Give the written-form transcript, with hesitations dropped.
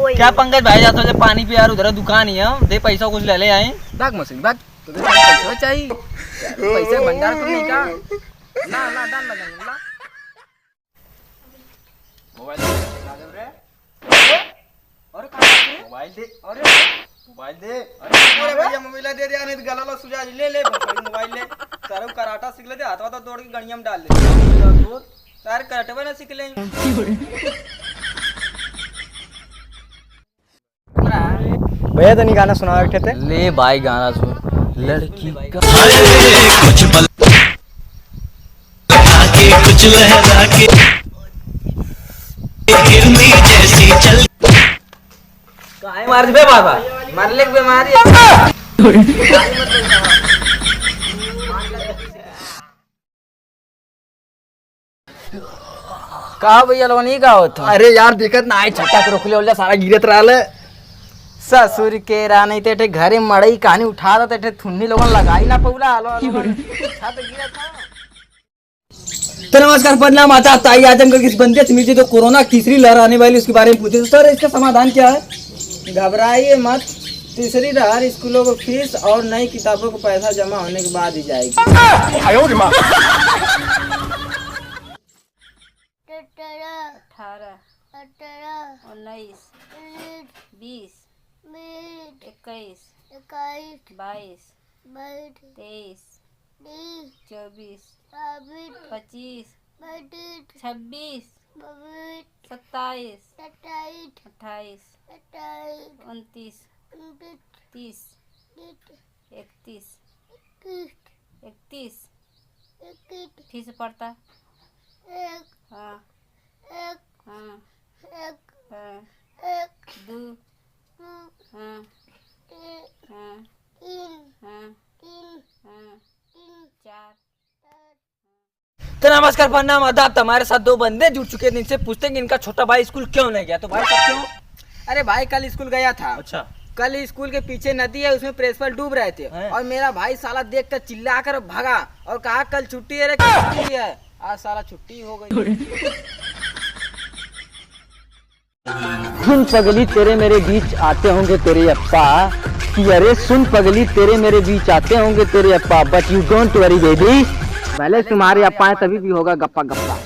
क्या पंकज भाई जाते हो पानी पे यार, उधर दुकान ही है, दे पैसा कुछ ले ले आए। भाग मछली भाग, तो पैसा चाहिए, पैसे भंडार तो नहीं का ना ना डाल लगा ना मोबाइल दे रे। और मोबाइल दे, अरे मोबाइल दे, अरे भैया मोबाइल दे दे, नहीं तो गला लो सुजा ले ले मोबाइल ले। सारे कराटा सीख ले, हाथ वाथ दौड़ के गड़िया में डाल ले, सारे कराटे ना सीख ले। भैया तो नहीं गाना सुना बैठे थे, ले भाई गाना सुन। लड़की का कुछ पल आके कुछ लहरा के गिरनी जैसी चल काहे मार दे बाबा, मार ले बीमारी है। कहा भैया लोग नहीं कहा होता। अरे यार दिक्कत ना आए, छटा के रोक ले ओला सारा गिरत रहल ससुर के रा नहीं तेटे घरे मड़ई कहानी उठा दो तेटे थुन्नी लोगन लगाई ना पौला आलो छत गिरा था। तो नमस्कार प्रणाम, आता ताई आज हम किस बंदे से मिलते तो कोरोना तीसरी लहर आने वाली उसके बारे में पूछे। तो सर इसका समाधान क्या है? घबराइए मत, तीसरी लहर स्कूलों को फीस और नई किताबों को पैसा जमा होने के बाद ही जाएगी। ठीक से पढ़ता हाँ हाँ दो हाँ हाँ हाँ चार। तो नमस्कार प्रणाम आदाब, हमारे साथ दो बंदे जुड़ चुके हैं, इनसे पूछते हैं कि इनका छोटा भाई स्कूल क्यों नहीं गया। तो भाई क्यों? अरे भाई कल स्कूल गया था। अच्छा, कल स्कूल के पीछे नदी है, उसमें प्रिंसिपल डूब रहे थे और मेरा भाई साला देख कर चिल्ला कर भागा और कहा कल छुट्टी है रे, छुट्टी है। आज साला छुट्टी हो गई। सुन पगली तेरे मेरे बीच आते होंगे तेरे अप्पा, कि अरे सुन पगली तेरे मेरे बीच आते होंगे तेरे अप्पा, but you don't worry baby, भले तुम्हारे अप्पा है तभी भी होगा गप्पा गप्पा।